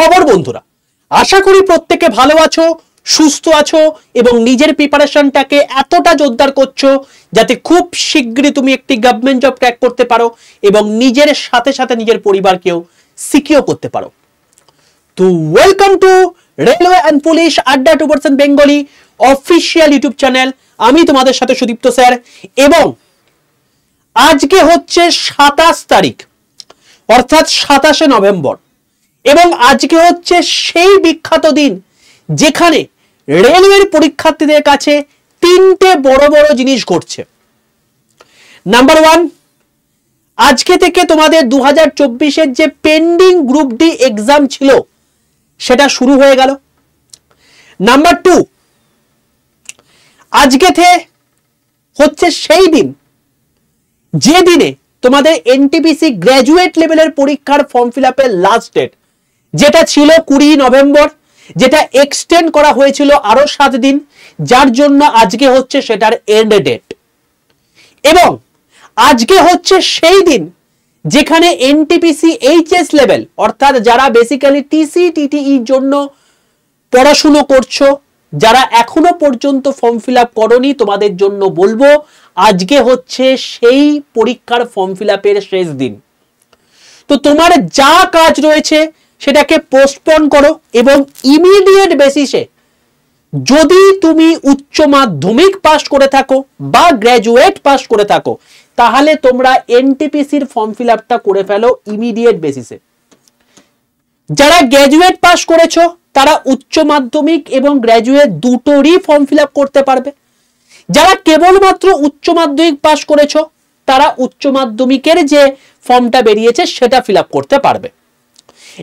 খবর বন্ধুরা, আশা করি প্রত্যেকে ভালো আছো, সুস্থ আছো এবং নিজের প্রিপারেশনটাকে এতটা জোরদার করছো যাতে খুব শীঘ্রই তুমি একটি গভর্নমেন্ট জব ক্র্যাক করতে পারো এবং নিজের সাথে সাথে নিজের পরিবারকেও সিকিউর করতে পারো। তো welcome to railway and police আড্ডা 2% বেঙ্গলি অফিসিয়াল ইউটিউব চ্যানেল। আমি তোমাদের সাথে সুদীপ্ত স্যার এবং আজকে হচ্ছে 27 তারিখ অর্থাৎ 27শে নভেম্বর এবং আজকে হচ্ছে সেই বিখ্যাত দিন যেখানে রেলওয়ের পরীক্ষার্থীদের কাছে তিনটে বড় বড় জিনিস ঘটছে। নাম্বার 1, আজকে থেকে তোমাদের 2024-এর যে পেন্ডিং গ্রুপ ডি এক্সাম ছিল সেটা শুরু হয়ে গেল। নাম্বার 2, আজকে থেকে হচ্ছে সেই দিন যে দিনে তোমাদের এনটিপিসি গ্র্যাজুয়েট লেভেলের পরীক্ষার ফর্ম ফিল আপের লাস্ট ডেট, যেটা ছিল 20 নভেম্বর, যেটা এক্সটেন্ড করা হয়েছিল আরো 7 দিন, যার জন্য আজকে হচ্ছে সেটার এন্ড ডেট। এবং আজকে হচ্ছে সেই দিন যেখানে এনটিপিসি এইচএস লেভেল অর্থাৎ যারা বেসিক্যালি টিসি টিটিইর জন্য পড়াশুনো করছো, যারা এখনো পর্যন্ত ফর্ম ফিল আপ করোনি, তোমাদের জন্য বলবো আজকে হচ্ছে সেই পরীক্ষার ফর্ম ফিল আপের শেষ দিন। তো তোমার যা কাজ রয়েছে সেটাকে পোস্টপোন করো এবং ইমিডিয়েট বেসিসে যদি তুমি উচ্চ মাধ্যমিক পাস করে থাকো বা গ্র্যাজুয়েট পাস করে থাকো তাহলে তোমরা এনটিপিসির ফর্ম ফিল আপটা করে ফেলো ইমিডিয়েট বেসিসে। যারা গ্র্যাজুয়েট পাস করেছো তারা উচ্চ মাধ্যমিক এবং গ্র্যাজুয়েট দুটোরই ফর্ম ফিল আপ করতে পারবে। যারা কেবলমাত্র উচ্চ মাধ্যমিক পাস করেছো তারা উচ্চ মাধ্যমিকের যে ফর্মটা বেরিয়েছে সেটা ফিল আপ করতে পারবে।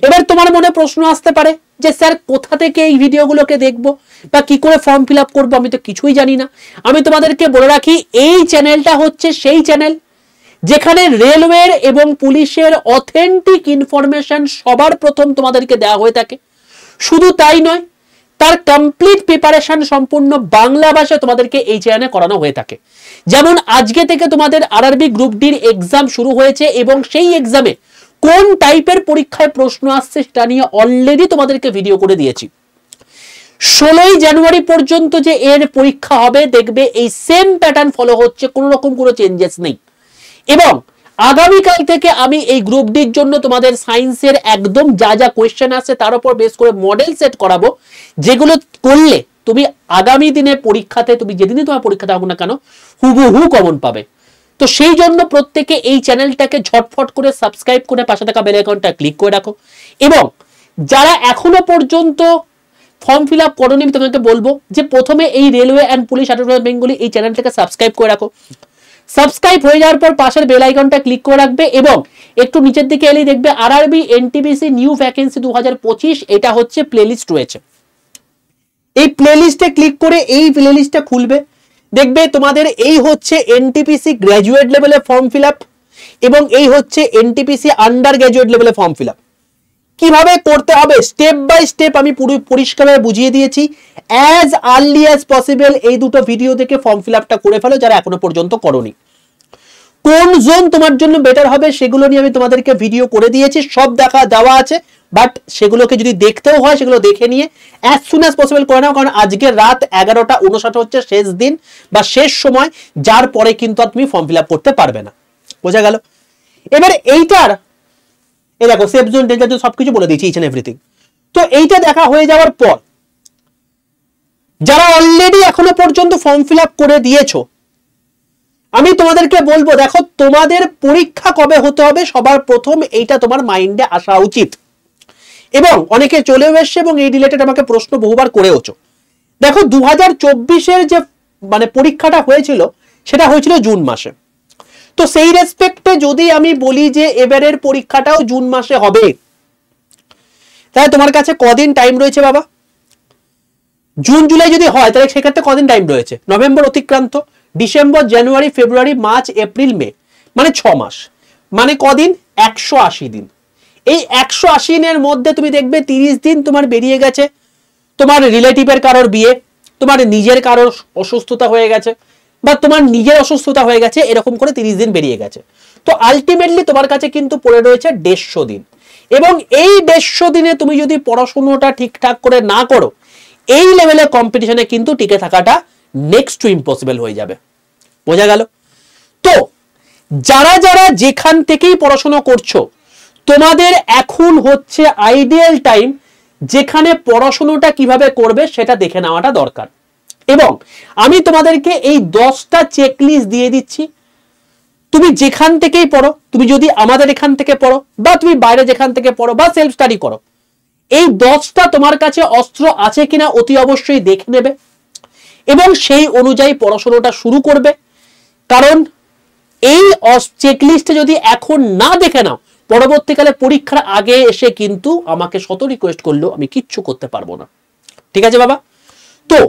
এবার তোমার মনে প্রশ্ন আসতে পারে যে স্যার কোথা থেকে এই ভিডিওগুলোকে দেখবো বা কি করে ফর্ম ফিল আপ করবো, আমি তো কিছুই জানি না। আমি তোমাদেরকে বলে রাখি, এই চ্যানেলটা হচ্ছে সেই চ্যানেল যেখানে রেলওয়ের এবং পুলিশের অথেন্টিক ইনফরমেশন সবার প্রথম তোমাদেরকে দেওয়া হয়ে থাকে। শুধু তাই নয়, তার কমপ্লিট প্রিপারেশন সম্পূর্ণ বাংলা ভাষায় তোমাদেরকে এই চ্যানেলে করানো হয়ে থাকে। যেমন আজকে থেকে তোমাদের আরআরবি গ্রুপ ডির এক্সাম শুরু হয়েছে এবং সেই এক্সামে কোন টাইপের পরীক্ষায় প্রশ্ন আসছে সেটা নিয়ে অলরেডি তোমাদেরকে ভিডিও করে দিয়েছি। 16ই জানুয়ারি পর্যন্ত যে এর পরীক্ষা হবে দেখবে এই সেম প্যাটার্ন ফলো হচ্ছে, কোনো রকম কোনো চেঞ্জেস নেই। এবং আগামীকাল থেকে আমি এই গ্রুপ ডির জন্য তোমাদের সায়েন্সের একদম যা যা কোয়েশ্চেন আছে তার উপর বেস করে মডেল সেট করাবো, যেগুলো করলে তুমি আগামী দিনে পরীক্ষাতে, তুমি যেদিনই তোমার পরীক্ষা থাকুক না কেন, হুবহু কমন পাবে। তো সেই জন্য প্রত্যেকে এই চ্যানেলটাকে ঝটফট করে সাবস্ক্রাইব করে পাশে থাকা বেল আইকনটা ক্লিক করে রাখো। এবং যারা এখনো পর্যন্ত ফর্ম ফিল আপ করোনি আমি তোমাকে বলবো যে প্রথমে এই রেলওয়ে অ্যান্ড পুলিশ আড্ডা বেঙ্গলি এই চ্যানেলটাকে সাবস্ক্রাইব করে রাখো। সাবস্ক্রাইব হয়ে যাওয়ার পর পাশের বেল আইকনটা ক্লিক করে রাখবে এবং একটু নিচের দিকে এলেই দেখবে আরআরবি এনটিপিসি নিউ ভ্যাকেন্সি 2025 এটা হচ্ছে প্লেলিস্ট রয়েছে। এই প্লেলিস্টে ক্লিক করে এই প্লেলিস্টটা খুলবে, দেখবে তোমাদের এই হচ্ছে এনটিপিসি গ্র্যাজুয়েট লেভেলে ফর্ম ফিল আপ এবং এই হচ্ছে এনটিপিসি আন্ডার গ্র্যাজুয়েট লেভেলে ফর্ম ফিল আপ। কিভাবে করতে হবে স্টেপ বাই স্টেপ আমি পুরো পরিষ্কারভাবে বুঝিয়ে দিয়েছি। অ্যাজ আর্লি অ্যাজ পসিবল এই দুটো ভিডিও দেখে ফর্ম ফিল আপটা করে ফেলো যারা এখনো পর্যন্ত করোনি। কোন জোন তোমার জন্য বেটার হবে সেগুলো নিয়ে আমি তোমাদেরকে ভিডিও করে দিয়েছি, সব দেখা দেওয়া আছে। বাট সেগুলোকে যদি দেখতেও হয় সেগুলো দেখে নিয়ে অ্যাজ সুন অ্যাজ পসিবল করে নাও, কারণ আজকে রাত 11:59 হচ্ছে শেষ দিন বা শেষ সময়, যার পরে কিন্তু আর তুমি ফর্ম ফিল আপ করতে পারবে না। বোঝা গেল? এবার এইটার এই দেখো সেফ জোন, ডেঞ্জার জোন সবকিছু বলে দিয়েছি, ইচ এন্ড এভরিথিং। তো এইটা দেখা হয়ে যাওয়ার পর যারা অলরেডি এখনো পর্যন্ত ফর্ম ফিল আপ করে দিয়েছো আমি তোমাদেরকে বলবো, দেখো তোমাদের পরীক্ষা কবে হতে হবে সবার প্রথম এইটা তোমার মাইন্ডে আসা উচিত। এবং অনেকে চলেও এসছে এবং এই রিলেটেড আমাকে প্রশ্ন বহুবার করেওছো। দেখো 2024-এর যে পরীক্ষাটা হয়েছিল সেটা হয়েছিল জুন মাসে। তো সেই রেসপেক্টে যদি আমি বলি যে এবারের পরীক্ষাটাও জুন মাসে হবে, তাহলে তোমার কাছে কদিন টাইম রয়েছে বাবা? জুন জুলাই যদি হয় তাহলে সেক্ষেত্রে কদিন টাইম রয়েছে? নভেম্বর অতিক্রান্ত, ডিসেম্বর, জানুয়ারি, ফেব্রুয়ারি, মার্চ, এপ্রিল, মে, 6 মাস। কদিন? 180 দিন। এই 180 দিনের মধ্যে তুমি দেখবে 30 দিন তোমার বেরিয়ে গেছে তোমার রিলেটিভের কারোর বিয়ে, তোমার নিজের কারোর অসুস্থতা হয়ে গেছে বা তোমার নিজের অসুস্থতা হয়ে গেছে, এরকম করে 30 দিন বেরিয়ে গেছে। তো আলটিমেটলি তোমার কাছে কিন্তু পড়ে রয়েছে 150 দিন। এবং এই 150 দিনে তুমি যদি পড়াশোনাটা ঠিকঠাক করে না করো, এই লেভেলের কম্পিটিশনে কিন্তু টিকে থাকাটা নেক্সট টু ইম্পসিবল হয়ে যাবে। বোঝা গেল? তো যারা যারা যেখান থেকেই পড়াশোনা করছো, তোমাদের এখন হচ্ছে আইডিয়াল টাইম যেখানে পড়াশোনাটা কিভাবে করবে সেটা দেখে নেওয়াটা দরকার। এবং আমি তোমাদেরকে এই 10টা চেকলিস্ট দিয়ে দিচ্ছি। তুমি যেখান থেকেই পড়ো, তুমি যদি আমাদের এখান থেকে পড়ো বা তুমি বাইরে যেখান থেকে পড়ো বা সেলফ স্টাডি করো, এই 10টা তোমার কাছে অস্ত্র আছে কিনা অতি অবশ্যই দেখে নেবে এবং সেই অনুযায়ী পড়াশোনাটা শুরু করবে। কারণ এই চেকলিস্টে যদি এখন না দেখে নাও, পরবর্তীকালে পরীক্ষার আগে এসে কিন্তু আমাকে শত রিকোয়েস্ট করলেও আমি কিচ্ছু করতে পারবো না। ঠিক আছে বাবা? তো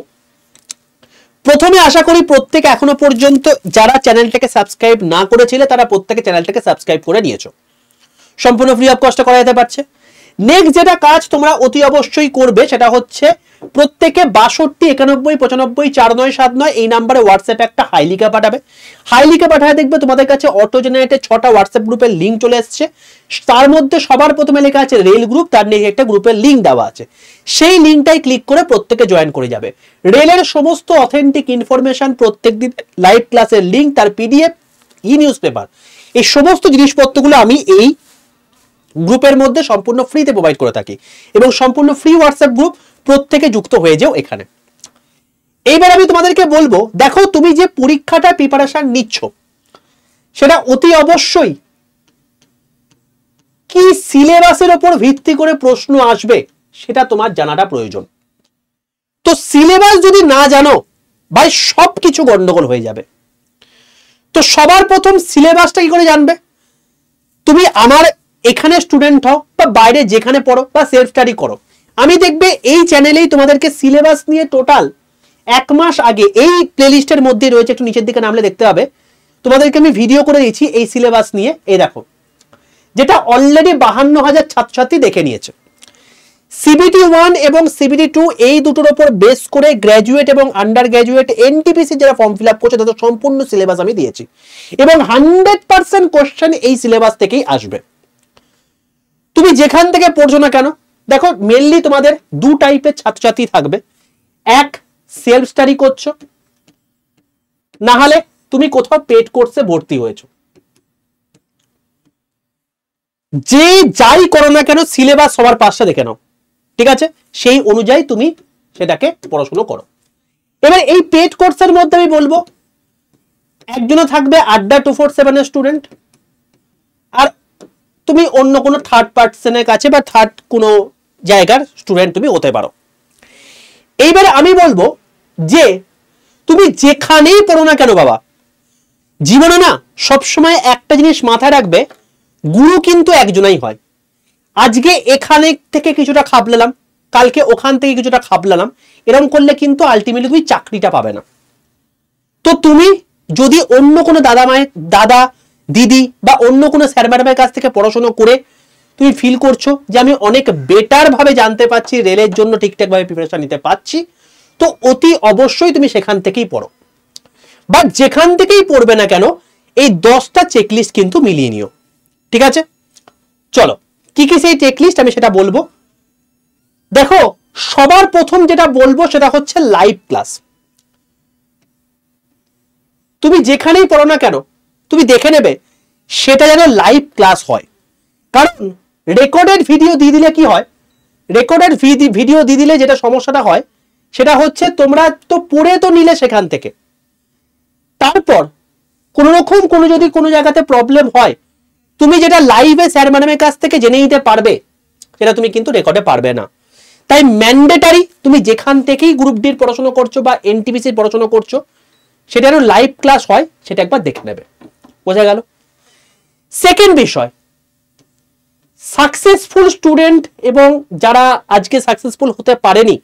প্রথমে আশা করি প্রত্যেকে এখনো পর্যন্ত যারা চ্যানেলটাকে সাবস্ক্রাইব না করেছিলে তারা প্রত্যেকে চ্যানেলটাকে সাবস্ক্রাইব করে নিয়েছো। সম্পূর্ণ ফ্রি অফ কস্টে করা যেতে পারছে। নেক্সট যেটা কাজ তোমরা অতি অবশ্যই করবে সেটা হচ্ছে প্রত্যেকে 62 91 95 49 79 এই নাম্বারে হোয়াটসঅ্যাপে একটা হাই লিখে পাঠাবে। হাই লিখে পাঠায় দেখবে তোমাদের কাছে অটো জেনারেটেড 6টা হোয়াটসঅ্যাপ গ্রুপের লিঙ্ক চলে এসেছে। তার মধ্যে সবার প্রথমে লেখা আছে রেল গ্রুপ, তার নিচে একটা গ্রুপের লিঙ্ক দেওয়া আছে। সেই লিঙ্কটাই ক্লিক করে প্রত্যেকে জয়েন করে যাবে। রেলের সমস্ত অথেন্টিক ইনফরমেশন, প্রত্যেকদিন লাইভ ক্লাসের লিঙ্ক, তার পিডিএফ, ই নিউজ পেপার, এই সমস্ত জিনিসপত্রগুলো আমি এই গ্রুপের মধ্যে সম্পূর্ণ ফ্রিতে প্রোভাইড করে থাকি এবং সম্পূর্ণ ফ্রি হোয়াটসঅ্যাপ গ্রুপ, প্রত্যেকে যুক্ত হয়ে যাও এখানে। এইবার আমি তোমাদেরকে বলবো, দেখো তুমি যে পরীক্ষাটা প্রিপারেশন নিচ্ছ সেটা অতি অবশ্যই কি সিলেবাসের উপর ভিত্তি করে প্রশ্ন আসবে সেটা তোমার জানাটা প্রয়োজন। তো সিলেবাস যদি না জানো ভাই সবকিছু গন্ডগোল হয়ে যাবে। তো সবার প্রথম সিলেবাসটা কি করে জানবে? তুমি আমার এখানে স্টুডেন্ট হও বা বাইরে যেখানে পড়ো বা সেলফ স্টাডি করো, আমি দেখবে এই চ্যানেলেই তোমাদেরকে সিলেবাস নিয়ে টোটাল 1 মাস আগে এই প্লেলিস্টের মধ্যে রয়েছে, একটু নিচের দিকে নামলে দেখতে হবে, তোমাদেরকে আমি ভিডিও করে দিয়েছি এই সিলেবাস নিয়ে। এই দেখো, যেটা অলরেডি 52,000 ছাত্রছাত্রী দেখে নিয়েছে। সিবিটি 1 এবং সিবিটি 2 এই দুটোর উপর বেস করে গ্র্যাজুয়েট এবং আন্ডার গ্র্যাজুয়েট এনটিপিসি যারা ফর্ম ফিল আপ করছে তাদের সম্পূর্ণ সিলেবাস আমি দিয়েছি এবং 100% কোশ্চেন এই সিলেবাস থেকেই আসবে। তুমি যেখান থেকে পড়ছো না কেন, দেখো মেনলি তোমাদের 2 টাইপের ছাত্রছাত্রী থাকবে। এক, সেলফ স্টাডি করছো, না হলে তুমি কোথাও পেড কোর্সে ভর্তি হয়েছো। যে যাই করো না কেন সিলেবাস সবার পাশে দেখে নাও, ঠিক আছে? সেই অনুযায়ী তুমি সেটাকে পড়াশোনা করো। এবার এই পেড কোর্সের মধ্যে আমি বলবো, একজনে থাকবে আড্ডা 247 এর স্টুডেন্ট, আর তুমি অন্য কোনো থার্ড পার্সনের কাছে বা থার্ড কোনো জায়গার স্টুডেন্ট তুমি হতে পারো। এইবারে আমি বলবো যে তুমি যেখানেই পড়ো না কেন বাবা, জীবনে না সবসময় একটা জিনিস মাথায় রাখবে, গুরু কিন্তু একজনই হয়। আজকে এখানে থেকে কিছুটা খাবলাম, কালকে ওখান থেকে কিছুটা খাবলাম, এরকম করলে কিন্তু আলটিমেটলি তুমি চাকরিটা পাবে না। তো তুমি যদি অন্য কোনো দাদা দিদি বা অন্য কোনো স্যার ম্যাডামের কাছ থেকে পড়াশোনা করে তুমি ফিল করছো যে আমি অনেক বেটার ভাবে জানতে পারছি, রেলের জন্য ঠিকঠাক ভাবে প্রিপারেশন নিতে পারছি, তো অতি অবশ্যই তুমি সেখান থেকেই পড়ো। বা যেখান থেকেই পড়বে না কেন এই 10টা চেকলিস্ট কিন্তু মিলিয়ে নিও, ঠিক আছে? চলো কি কি সেই চেকলিস্ট আমি সেটা বলবো। দেখো সবার প্রথম যেটা বলবো সেটা হচ্ছে লাইভ ক্লাস। তুমি যেখানেই পড়ো না কেন তুমি দেখে নেবে সেটা যেন লাইভ ক্লাস হয়। কারণ রেকর্ডেড ভিডিও দিয়ে দিলে কি হয়, রেকর্ডেড ভিডিও দিয়ে দিলে যেটা সমস্যাটা হয় সেটা হচ্ছে তোমরা তো পড়ে তো নিলে সেখান থেকে, তারপর কোনো রকম যদি কোনো জায়গাতে প্রবলেম হয়, তুমি যেটা লাইভে স্যার ম্যাডামের কাছ থেকে জেনে নিতে পারবে সেটা তুমি কিন্তু রেকর্ডে পারবে না। তাই ম্যান্ডেটারি তুমি যেখান থেকেই গ্রুপ ডির পড়াশোনা করছো বা এনটিপিসির পড়াশোনা করছো সেটা যেন লাইভ ক্লাস হয় সেটা একবার দেখে নেবে। বোঝা গেল? সেকেন্ড বিষয়, সাকসেসফুল স্টুডেন্ট এবং যারা আজকে সাকসেসফুল হতে পারেনি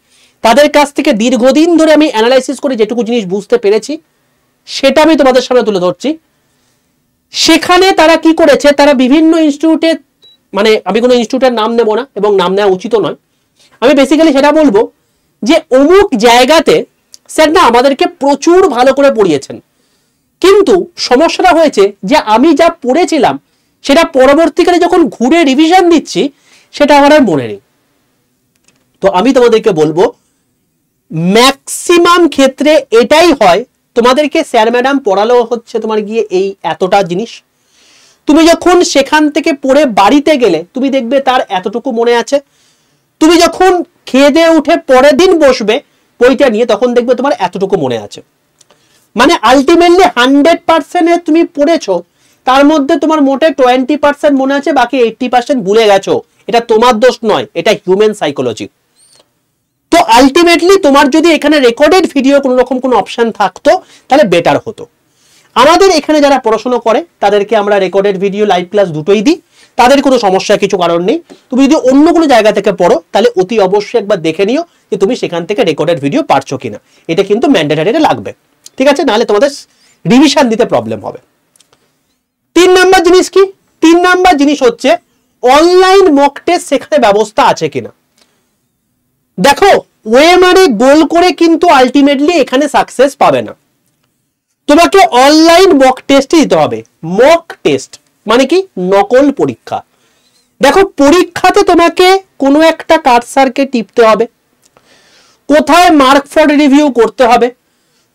তাদের কাছ থেকে দীর্ঘদিন ধরে আমি অ্যানালাইসিস করে যেটুকু জিনিস বুঝতে পেরেছি সেটা আমি তোমাদের সামনে তুলে ধরছি। সেখানে তারা কি করেছে, তারা বিভিন্ন ইনস্টিটিউটে, মানে আমি কোনো ইনস্টিটিউটের নাম নেব না এবং নাম নেওয়া উচিত নয়, আমি বেসিক্যালি সেটা বলবো যে অমুক জায়গাতে স্যার না আমাদেরকে প্রচুর ভালো করে পড়িয়েছেন, কিন্তু সমস্যাটা হয়েছে যে আমি যা পড়েছিলাম সেটা পরবর্তীকালে যখন ঘুরে রিভিশন দিচ্ছি সেটা আমার আর মনে নেই। তো আমি তোমাদেরকে বলবো ম্যাক্সিমাম ক্ষেত্রে এটাই হয়, তোমাদেরকে স্যার ম্যাডাম পড়ালো হচ্ছে তোমার গিয়ে এই এতটা জিনিস, তুমি যখন সেখান থেকে পড়ে বাড়িতে গেলে তুমি দেখবে তার এতটুকু মনে আছে। তুমি যখন খেয়ে দিয়ে উঠে পরের দিন বসবে বইটা নিয়ে, তখন দেখবে তোমার এতটুকু মনে আছে। মানে আলটিমেটলি 100% তুমি পড়েছো, তার মধ্যে তোমার মোটে 20% মনে আছে, বাকি 80% ভুলে গেছো। এটা তোমার দোষ নয়, এটা হিউম্যান সাইকোলজি। তো আলটিমেটলি তোমার যদি এখানে রেকর্ডেড ভিডিও কোনো রকম কোনো অপশন থাকতো তাহলে বেটার হতো। আমাদের এখানে যারা পড়াশোনা করে তাদেরকে আমরা রেকর্ডেড ভিডিও লাইভ ক্লাস দুটোই দিই, তাদের কোনো সমস্যা কিছু কারণ নেই। তুমি যদি অন্য কোনো জায়গা থেকে পড়ো তাহলে অতি অবশ্যই একবার দেখে নিও যে তুমি সেখান থেকে রেকর্ডেড ভিডিও পারছো কিনা, এটা কিন্তু ম্যান্ডেটরি লাগবে, ঠিক আছে? নাহলে তোমাদের রিভিশন দিতে প্রবলেম হবে। 3 নাম্বার জিনিস কি? 3 নাম্বার জিনিস হচ্ছে অনলাইন মক টেস্ট সেখানে ব্যবস্থা আছে কিনা। দেখো ওএমআরএ গোল করে কিন্তু আলটিমেটলি এখানে সাকসেস পাবে না, তোমাকে অনলাইন মক টেস্ট দিতে হবে। মক টেস্ট মানে কি? নকল পরীক্ষা। দেখো পরীক্ষাতে তোমাকে কোনো একটা কার্সারকে টিপতে হবে, কোথায় মার্ক ফর রিভিউ করতে হবে,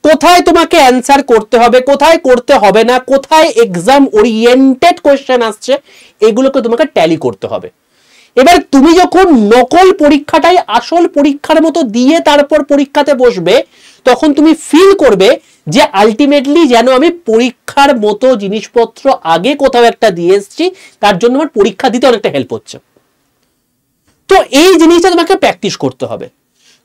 কোথায় তোমাকে অ্যান্সার করতে হবে, কোথায় করতে হবে না, কোথায় এক্সাম ওরিয়েন্টেড কোশ্চেন আসছে, এগুলোকে তোমাকে ট্যালি করতে হবে। এবার তুমি যখন নকল পরীক্ষাটাই আসল পরীক্ষার মতো দিয়ে তারপর পরীক্ষাতে বসবে, তখন তুমি ফিল করবে যে আলটিমেটলি যেন আমি পরীক্ষার মতো জিনিসপত্র আগে কোথাও একটা দিয়ে এসেছি, তার জন্য আমার পরীক্ষা দিতে অনেকটা হেল্প হচ্ছে। তো এই জিনিসটা তোমাকে প্র্যাকটিস করতে হবে।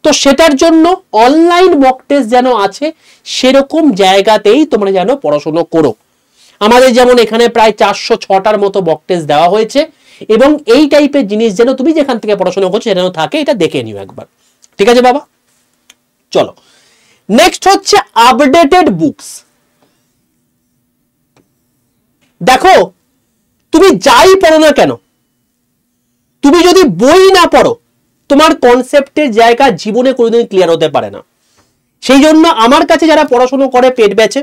তো সেটার জন্য অনলাইন মক টেস্ট যেন আছে সেরকম জায়গাতেই তোমরা যেন পড়াশোনা করো। আমাদের যেমন এখানে প্রায় 406টার মতো মক টেস্ট দেওয়া হয়েছে, এবং এই টাইপের জিনিস যেন তুমি যেখান থেকে পড়াশোনা করছো যেন থাকে, এটা দেখে নিও একবার, ঠিক আছে বাবা? চলো নেক্সট হচ্ছে আপডেটেড বুকস। দেখো তুমি যাই পড়ো না কেন, তুমি যদি বই না পড়ো তোমার কনসেপ্টের জায়গা জীবনে কোনোদিন ক্লিয়ার হতে পারে না। সেই জন্য আমার কাছে যারা পড়াশোনা করে পেট ব্যাচে,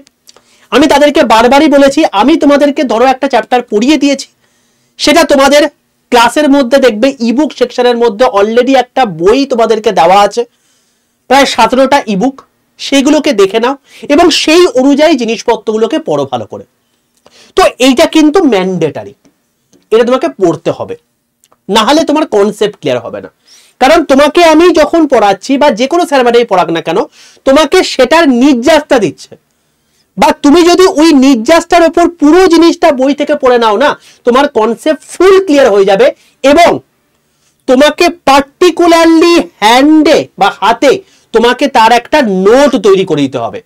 আমি তাদেরকে বারবারই বলেছি, আমি তোমাদেরকে ধরো একটা চ্যাপ্টার পড়িয়ে দিয়েছি, সেটা তোমাদের ক্লাসের মধ্যে দেখবে ইবুক সেকশনের মধ্যে অলরেডি একটা বই তোমাদেরকে দেওয়া আছে, প্রায় 17টা ইবুক, সেইগুলোকে দেখে নাও এবং সেই অনুযায়ী জিনিসপত্রগুলোকে পড়ো ভালো করে। তো এইটা কিন্তু ম্যান্ডেটারি, এটা তোমাকে পড়তে হবে, না হলে তোমার কনসেপ্ট ক্লিয়ার হবে না। কারণ তোমাকে আমি যখন পড়াচ্ছি বা যে কোনো স্যার ম্যাডামই পড়াক না কেন, তোমাকে সেটার নির্যাসটা দিচ্ছে, বা তুমি যদি ওই নির্যাসটার উপর পুরো জিনিসটা বই থেকে পড়ে নাও না, তোমার কনসেপ্ট ফুল ক্লিয়ার হয়ে যাবে। এবং তোমাকে পার্টিকুলারলি হ্যান্ডে বা হাতে তোমাকে তার একটা নোট তৈরি করে দিতে হবে।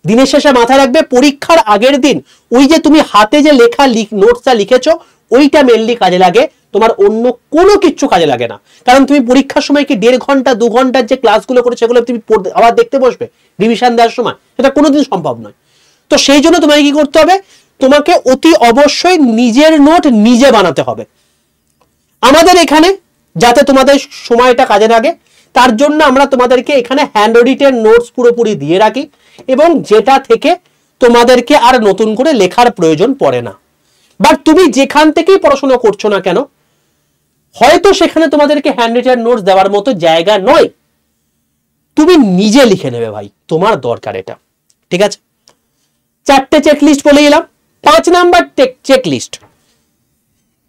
দিনের শেষে মাথায় রাখবে, পরীক্ষার আগের দিন ওই যে তুমি হাতে যে লেখা নোটসটা লিখেছো ওইটা মেনলি কাজে লাগে, তোমার অন্য কোনো কিছু কাজে লাগে না। কারণ তুমি পরীক্ষার সময় কি 1.5 ঘন্টা 2 ঘন্টার যে ক্লাসগুলো করে সেগুলো তুমি আবার দেখতে বসবে রিভিশন দেওয়ার সময়? সেটা কোনোদিন সম্ভব নয়। তো সেই জন্য তোমাকে কি করতে হবে, তোমাকে অতি অবশ্যই নিজের নোট নিজে বানাতে হবে। আমাদের এখানে যাতে তোমাদের সময়টা কাজে লাগে তার জন্য আমরা তোমাদেরকে এখানে হ্যান্ড রিটেন নোটস পুরোপুরি দিয়ে রাখি, এবং যেটা থেকে তোমাদেরকে আর নতুন করে লেখার প্রয়োজন পড়ে না। বাট তুমি যেখান থেকেই পড়াশোনা করছো না কেন, হয়তো সেখানে তোমাদেরকে হ্যান্ড রিটেন নোটস দেওয়ার মতো জায়গা নয়, তুমি নিজে লিখে নেবে ভাই, তোমার দরকার এটা, ঠিক আছে? 4টে চেকলিস্ট বলে গেলাম। 5 নাম্বার চেকলিস্ট,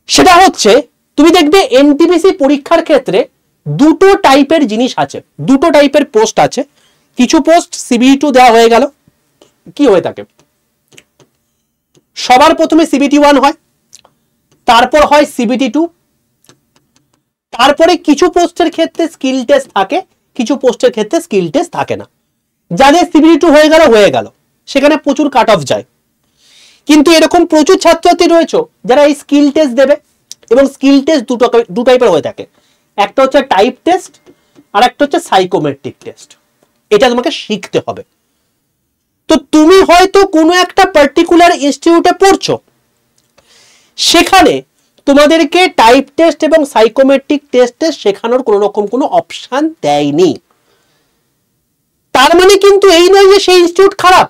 সেটা হচ্ছে তুমি দেখবে এনটিপিসি পরীক্ষার ক্ষেত্রে দুটো টাইপের জিনিস আছে, দুটো টাইপের পোস্ট আছে। কিছু পোস্ট সিবিটি 2 দেওয়া হয়ে গেল, কি হয়ে থাকে সবার প্রথমে সিবিটি 1 হয়, তারপর হয় সিবিটি 2, তারপরে কিছু পোস্টের ক্ষেত্রে স্কিল টেস্ট থাকে, কিছু পোস্টের ক্ষেত্রে স্কিল টেস্ট থাকে না। যাদের সিবিটি 2 হয়ে গেল সেখানে প্রচুর কাট অফ যায়, কিন্তু এরকম প্রচুর ছাত্রছাত্রী রয়েছে যারা এই স্কিল টেস্ট দেবে, এবং স্কিল টেস্ট দু টাইপের হয়ে থাকে, একটা হচ্ছে টাইপ টেস্ট আর একটা হচ্ছে সাইকোমেট্রিক টেস্ট। এটা তোমাকে শিখতে হবে। তো তুমি হয়তো কোনো একটা পার্টিকুলার ইনস্টিটিউটে পড়ছো, সেখানে তোমাদেরকে টাইপ টেস্ট এবং সাইকোমেট্রিক টেস্টে শেখানোর কোনো রকম কোনো অপশন দেয়নি। তার মানে কিন্তু এই নয় যে সেই ইনস্টিটিউট খারাপ,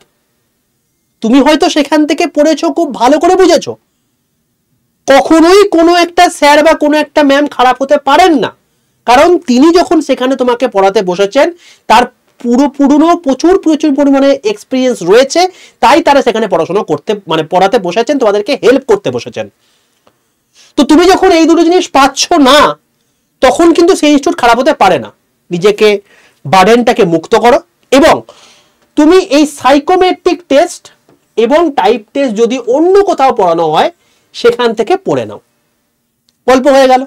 তুমি হয়তো সেখান থেকে পড়েছো, খুব ভালো করে বুঝেছো, কখনোই কোনো একটা স্যার বা কোনো একটা ম্যাম খারাপ হতে পারেন না, কারণ তিনি যখন সেখানে তোমাকে পড়াতে বসেছেন তার পুরনো প্রচুর পরিমাণে এক্সপিরিয়েন্স রয়েছে, তাই তারা সেখানে পড়াশোনা করতে মানে পড়াতে বসেছেন, তোমাদেরকে হেল্প করতে বসেছেন। তো তুমি যখন এই দুটো জিনিস পাচ্ছ না, তখন কিন্তু সেই ইনস্টিটিউট খারাপ হতে পারে না। নিজেকে বার্ডেনটাকে মুক্ত করো এবং তুমি এই সাইকোমেট্রিক টেস্ট এবং টাইপ টেস্ট যদি অন্য কোথাও পড়ানো হয় সেখান থেকে পড়ে নাও, গল্প হয়ে গেল।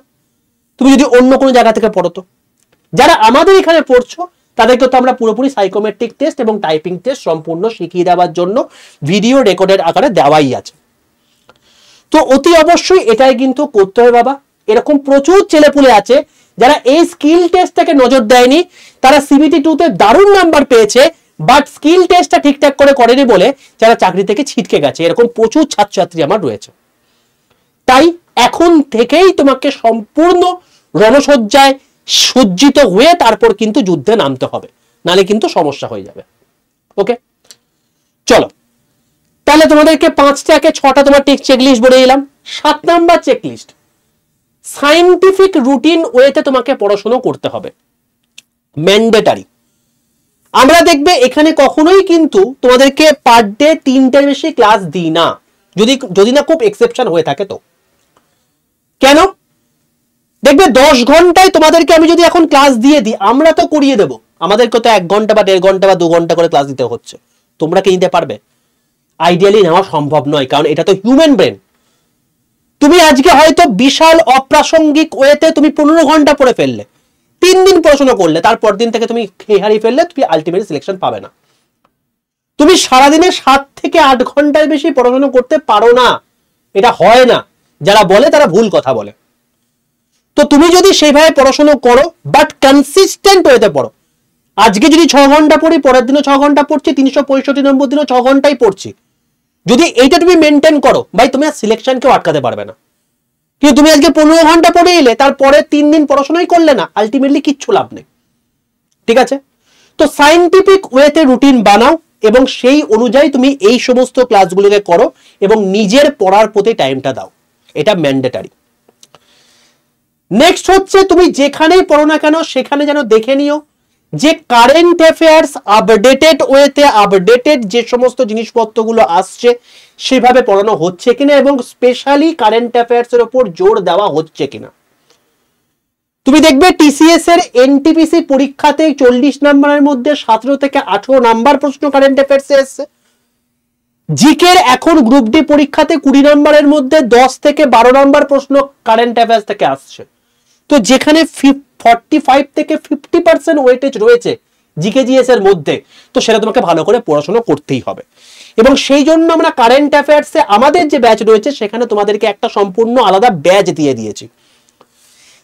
তুমি যদি অন্য কোনো জায়গা থেকে পড়ো, তো যারা আমাদের এখানে পড়ছো তাদেরকে তো আমরা পুরোপুরি সাইকোমেট্রিক টেস্ট এবং টাইপিং টেস্ট সম্পূর্ণ শিখিয়ে দেওয়ার জন্য ভিডিও রেকর্ডের আকারে দেওয়াই আছে। তো অতি অবশ্যই এটাই কিন্তু করতে হবে বাবা। এরকম প্রচুর ছেলেপুলে আছে যারা এই স্কিল টেস্টটাকে নজর দেয়নি, তারা সিবিটি 2 তে দারুণ নাম্বার পেয়েছে, বাট স্কিল টেস্টটা ঠিকঠাক করে করেনি বলে যারা চাকরি থেকে ছিটকে গেছে। এরকম প্রচুর ছাত্রছাত্রী আমার রয়েছে। তাই এখন থেকেই তোমাকে সম্পূর্ণ রণসজ্জায় সজ্জিত হয়ে তারপর কিন্তু যুদ্ধে নামতে হবে, নালে কিন্তু সমস্যা হয়ে যাবে। ওকে, চলো তাহলে তোমাদেরকে 5টাকে 6টা তোমার চেকলিস্ট বলে দিলাম। 7 নাম্বার চেকলিস্ট, সায়েন্টিফিক রুটিন ওয়েতে তোমাকে পড়াশোনা করতে হবে, ম্যান্ডেটারি। আমরা দেখবে এখানে কখনোই কিন্তু তোমাদেরকে পার ডে 3টের বেশি ক্লাস দিই না, যদি না খুব এক্সেপশন হয়ে থাকে। তো কেন? দেখবে 10 ঘন্টায় তোমাদেরকে আমি যদি এখন ক্লাস দিয়ে দিই, আমরা তো করিয়ে দেবো, আমাদেরকে তো 1 ঘন্টা বা 1.5 ঘন্টা বা 2 ঘন্টা করে ক্লাস দিতে হচ্ছে। তোমরা কি নিতে পারবে? আইডিয়ালি নেওয়া সম্ভব নয়, কারণ এটা তো হিউম্যান ব্রেন। তুমি আজকে হয়তো বিশাল অপ্রাসঙ্গিক ওয়েতে তুমি 15 ঘন্টা পড়ে ফেললে, 3 দিন পড়াশোনা করলে, তারপর দিন থেকে তুমি খেয়ে হারিয়ে ফেললে, তুমি আলটিমেটলি সিলেকশন পাবে না। তুমি সারাদিনে 7 থেকে 8 ঘন্টার বেশি পড়াশোনা করতে পারো না, এটা হয় না। যারা বলে তারা ভুল কথা বলে। তো তুমি যদি সেইভাবে পড়াশোনা করো, বাট কনসিস্টেন্ট ওয়েতে পড়ো। আজকে যদি 6 ঘন্টা পড়ি, পরের দিনও 6 ঘন্টা পড়ছি, 365 নম্বর দিনও 6 ঘন্টাই পড়ছি, যদি এইটা তুমি মেনটেন করো, ভাই তুমি আর সিলেকশন কেউ আটকাতে পারবে না। কিন্তু তুমি আজকে 15 ঘন্টা পড়ে এলে, তারপরে 3 দিন পড়াশোনাই করলে না, আলটিমেটলি কিচ্ছু লাভ নেই। ঠিক আছে? তো সায়েন্টিফিক ওয়েতে রুটিন বানাও এবং সেই অনুযায়ী তুমি এই সমস্ত ক্লাসগুলোকে করো এবং নিজের পড়ার প্রতি টাইমটা দাও, এটা ম্যান্ডেটারি। নেক্সট হচ্ছে, তুমি যেখানেই পড়ো না কেন সেখানে যেন দেখে নিও যে কারেন্ট অ্যাফেয়ার্স আপডেটেড ওয়েতে, আপডেটেড যে সমস্ত জিনিসপত্রগুলো আসছে সেভাবে পড়ানো হচ্ছে কিনা এবং স্পেশালি কারেন্ট অ্যাফেয়ার্স এর উপর জোর দেওয়া হচ্ছে কিনা। তুমি দেখবে টিসিএস এর এনটিপিসি পরীক্ষাতে 40 নম্বরের মধ্যে 17 থেকে 18 নাম্বার প্রশ্ন কারেন্ট অ্যাফেয়ার্স এসছে। জিকের এখন গ্রুপ ডি পরীক্ষাতে 20 নম্বরের মধ্যে 10 থেকে 12 নম্বর প্রশ্ন কারেন্ট অ্যাফেয়ার্স থেকে আসছে। তো যেখানে 45 থেকে 50% ওয়েটেজ রয়েছে জিকে জিএস এর মধ্যে, তো সেটা তোমাকে ভালো করে পড়াশোনা করতেই হবে। এবং সেই জন্য আমরা কারেন্ট অ্যাফেয়ার্সে আমাদের যে ব্যাচ রয়েছে সেখানে তোমাদেরকে একটা সম্পূর্ণ আলাদা ব্যাচ দিয়ে দিয়েছি,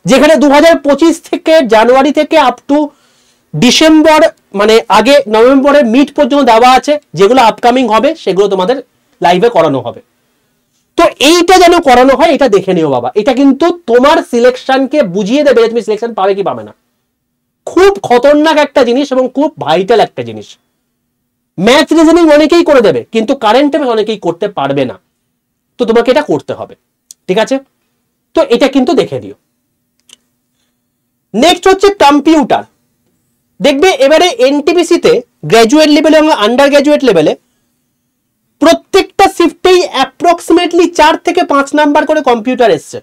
যেখানে 2025 থেকে জানুয়ারি থেকে আপ টু ডিসেম্বর, মানে আগে নভেম্বরের মিড পর্যন্ত দেওয়া আছে, যেগুলো আপকামিং হবে সেগুলো তোমাদের লাইভে করানো হবে। তো এইটা যেন করানো হয়, এটা দেখে নিও বাবা। এটা কিন্তু তোমার সিলেকশনকে বুঝিয়ে দেবে যে তুমি সিলেকশন পাবে কি পাবে না। খুব খতরনাক একটা জিনিস এবং খুব ভাইটাল একটা জিনিস। ম্যাথ রিজনিং অনেকেই করে দেবে, কিন্তু কারেন্ট অ্যাফেয়ার্স অনেকেই করতে পারবে না। তো তোমাকে এটা করতে হবে, ঠিক আছে? তো এটা কিন্তু দেখে দিও। নেক্সট হচ্ছে কম্পিউটার। দেখবে এবারে এনটিপিসি তে গ্র্যাজুয়েট লেভেলে এবং আন্ডার গ্র্যাজুয়েট লেভেলে প্রত্যেকটা শিফটেই অ্যাপ্রক্সিমেটলি 4 থেকে 5 নাম্বার করে কম্পিউটার এসছে,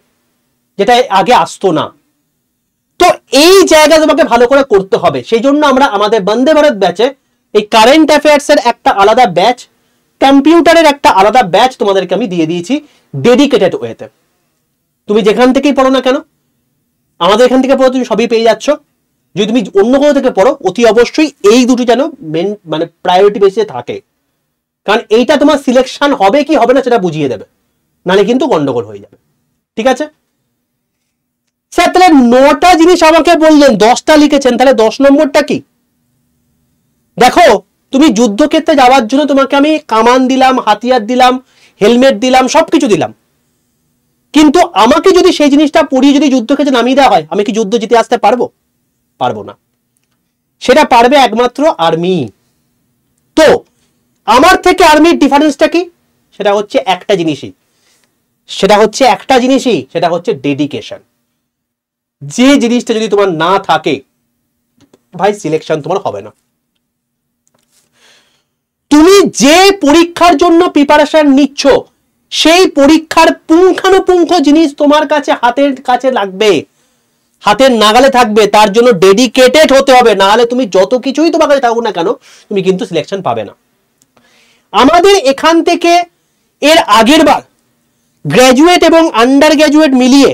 যেটা আগে আসতো না। তো এই জায়গা তোমাকে ভালো করে করতে হবে। সেই জন্য আমরা আমাদের বন্দে ভারত ব্যাচে এই কারেন্ট অ্যাফেয়ার্স এর একটা আলাদা ব্যাচ, কম্পিউটারের একটা আলাদা ব্যাচ তোমাদেরকে আমি দিয়ে দিয়েছি ডেডিকেটেড ওয়েতে। তুমি যেখান থেকেই পড়ো না কেন, আমাদের এখান থেকে পড়ো, তুমি সবই পেয়ে যাচ্ছ। যদি তুমি অন্য কোথাও থেকে পড়ো, অতি অবশ্যই এই দুটি যেন মেন মানে প্রায়োরিটি বেসে থাকে, কারণ এইটা তোমার সিলেকশন হবে কি হবে না সেটা বুঝিয়ে দেবে, নালে কিন্তু গন্ডগোল হয়ে যাবে। ঠিক আছে স্যার? তাহলে 9টা জিনিস আমাকে বললেন, 10টা লিখেছেন, তাহলে 10 নম্বরটা কি? দেখো, তুমি যুদ্ধক্ষেত্রে যাওয়ার জন্য তোমাকে আমি কামান দিলাম, হাতিয়ার দিলাম, হেলমেট দিলাম, সবকিছু দিলাম, কিন্তু আমাকে যদি সেই জিনিসটা পড়িয়ে যদি যুদ্ধক্ষেত্রে নামিয়ে দেওয়া হয়, আমি কি যুদ্ধ জিতে আসতে পারবো? পারবো না। সেটা পারবে একমাত্র আর্মি। তো আমার থেকে আর্মির ডিফারেন্সটা কি? সেটা হচ্ছে একটা জিনিসই, সেটা হচ্ছে একটা জিনিসই, সেটা হচ্ছে ডেডিকেশন। যে জিনিসটা যদি তোমার না থাকে ভাই, সিলেকশন তোমার হবে না। তুমি যে পরীক্ষার জন্য প্রিপারেশন নিচ্ছ সেই পরীক্ষার পুঙ্খানুপুঙ্খ জিনিস তোমার কাছে হাতের কাছে লাগবে, হাতের নাগালে থাকবে, তার জন্য ডেডিকেটেড হতে হবে, না হলে তুমি যত কিছুই তোমার কাছে থাকুক না কেন তুমি কিন্তু সিলেকশন পাবে না। আমাদের এখান থেকে এর আগের বার গ্র্যাজুয়েট এবং আন্ডার গ্র্যাজুয়েট মিলিয়ে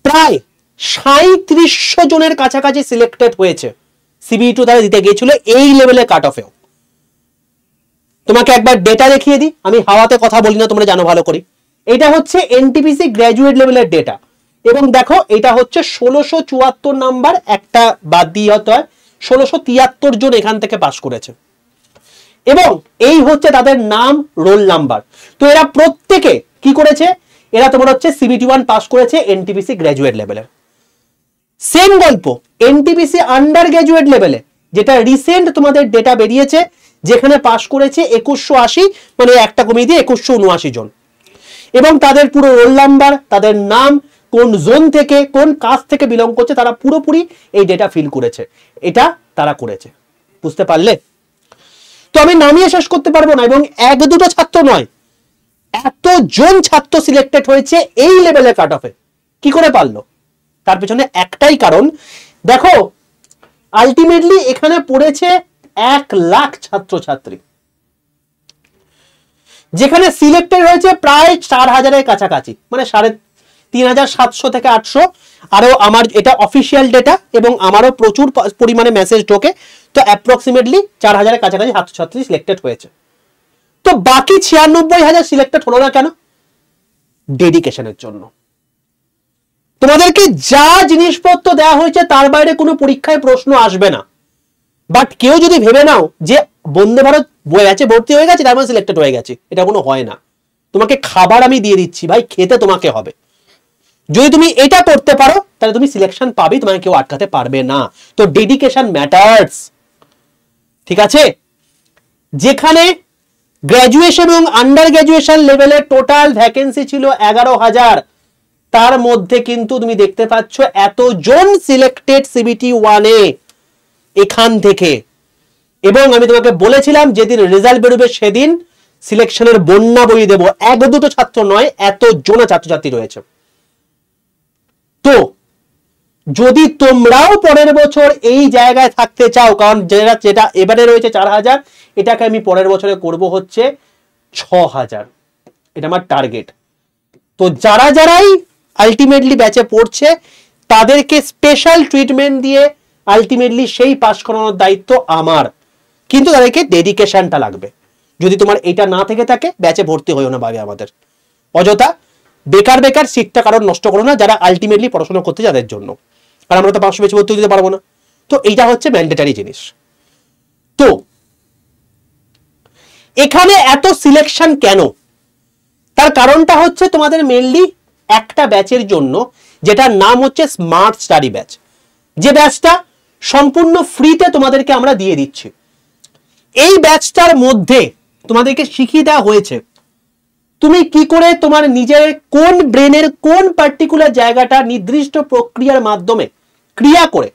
প্রায় 3700 জনের কাছাকাছি সিলেক্টেড হয়েছে। সিবিই2 তারা দিতে গিয়েছিল এই লেভেলে কাট অফেও। তোমাকে একবার ডেটা দেখিয়ে দিই, আমি হাওয়াতে কথা বলি না, তোমরা জানো ভালো করে। এটা হচ্ছে এনটিপিসি গ্র্যাজুয়েট লেভেলের ডেটা, এবং দেখো এটা হচ্ছে 1674 নাম্বার, একটা বাদ দিয়ে হতে হয় 1673 জন এখান থেকে পাস করেছে, এবং এই হচ্ছে তাদের নাম, রোল নাম্বার। তো এরা প্রত্যেকে কি করেছে, এরা তোমার হচ্ছে সিবিটি1 পাস করেছে এনটিপিসি গ্র্যাজুয়েট লেভেলের। সেম গল্প এনটিপিসি আন্ডার গ্র্যাজুয়েট লেভেলে, যেটা রিসেন্ট তোমাদের ডেটা বেরিয়েছে, যেখানে পাস করেছে 2180, মানে একটা কমিয়ে দিয়ে 2179 জন, এবং তাদের পুরো রোল নাম্বার, তাদের নাম, কোন জোন থেকে কোন কাস্ট থেকে বিলং করছে, তারা পুরোপুরি এই ডেটা ফিল করেছে। এটা তারা করেছে, বুঝতে পারলে? তো আমি নামিয়ে শেষ করতে পারবো না, এবং এক দুটো ছাত্র নয়, এতজন ছাত্র সিলেক্টেড হয়েছে এই লেভেলের কাট অফে। কি করে পারলো? তার পেছনে একটাই কারণ, দেখো আলটিমেটলি এখানে পড়েছে 1 লাখ ছাত্রছাত্রী, যেখানে সিলেক্টেড হয়েছে প্রায় 4000-এর কাছাকাছি, মানে 3700 থেকে 800। আরো আমার এটা অফিসিয়াল ডেটা, এবং আমারও প্রচুর পরিমাণে মেসেজ ঢোকে, তো অ্যাপ্রক্সিমেটলি 4000-এর কাছাকাছি ছাত্রছাত্রী সিলেক্টেড হয়েছে। তো বাকি 96,000 সিলেক্টেড হলো না কেন? ডেডিকেশনের জন্য। তোমাদেরকে যা জিনিসপত্র দেওয়া হয়েছে তার বাইরে কোনো পরীক্ষায় প্রশ্ন আসবে না। বাট কেউ যদি ভেবে নাও যে বন্দে ভারত ব্যাচে ভর্তি হয়ে গেছে তার মানে সিলেক্টেড হয়ে গেছে, এটা কোনো হয় না। তোমাকে খাবার আমি দিয়ে দিচ্ছি ভাই, খেতে তোমাকে হবে। যদি তুমি এটা করতে পারো তাহলে তুমি সিলেকশন পাবে, তোমাকে কেউ আটকাতে পারবে না। তো ডেডিকেশন ম্যাটার্স, ঠিক আছে? যেখানে গ্র্যাজুয়েশন এবং আন্ডার গ্র্যাজুয়েশন লেভেলে টোটাল ভ্যাকেন্সি ছিল 11,000, তার মধ্যে কিন্তু তুমি দেখতে পাচ্ছ এতজন সিলেক্টেড সিবিটি1 এ এখান থেকে। এবং আমি তোমাকে বলেছিলাম যেদিন রেজাল্ট বেরোবে সেদিন সিলেকশনের বন্যা বইয়ে দেবো, এক দুটো ছাত্র নয়, এতজন ছাত্রছাত্রী রয়েছে। তো যদি তোমরাও পরের বছর এই জায়গায় থাকতে চাও, কারণ যেটা এবারে রয়েছে 4000, এটাকে আমি পরের বছরে করব হচ্ছে 6000, এটা আমার টার্গেট। তো যারাই আলটিমেটলি ব্যাচে পড়ছে তাদেরকে স্পেশাল ট্রিটমেন্ট দিয়ে আলটিমেটলি সেই পাস করানোর দায়িত্ব আমার, কিন্তু তাদেরকে ডেডিকেশনটা লাগবে। যদি তোমার এটা না থেকে থাকে ব্যাচে ভর্তি হইও না ভাবে আমাদের, অযথা বেকার সিটটা কারণ নষ্ট করো না, যারা আলটিমেটলি পড়াশোনা করতে যাদের জন্য, কারণ আমরা তো 500 বেশি ভর্তি দিতে পারবো না। তো এইটা হচ্ছে ম্যান্ডেটারি জিনিস। তো এখানে এত সিলেকশন কেন? তার কারণটা হচ্ছে তোমাদের মেইনলি একটা ব্যাচের জন্য, যেটার নাম হচ্ছে স্মার্ট স্টাডি ব্যাচ, যে ব্যাচটা সম্পূর্ণ ফ্রিতে তোমাদেরকে আমরা দিয়ে দিচ্ছি। এই ব্যাচটার মধ্যে তোমাদেরকে শিখিয়ে দেওয়া হয়েছে তুমি কি করে তোমার নিজের কোন ব্রেনের কোন পার্টিকুলার জায়গাটা নির্দিষ্ট প্রক্রিয়ার মাধ্যমে ক্রিয়া করে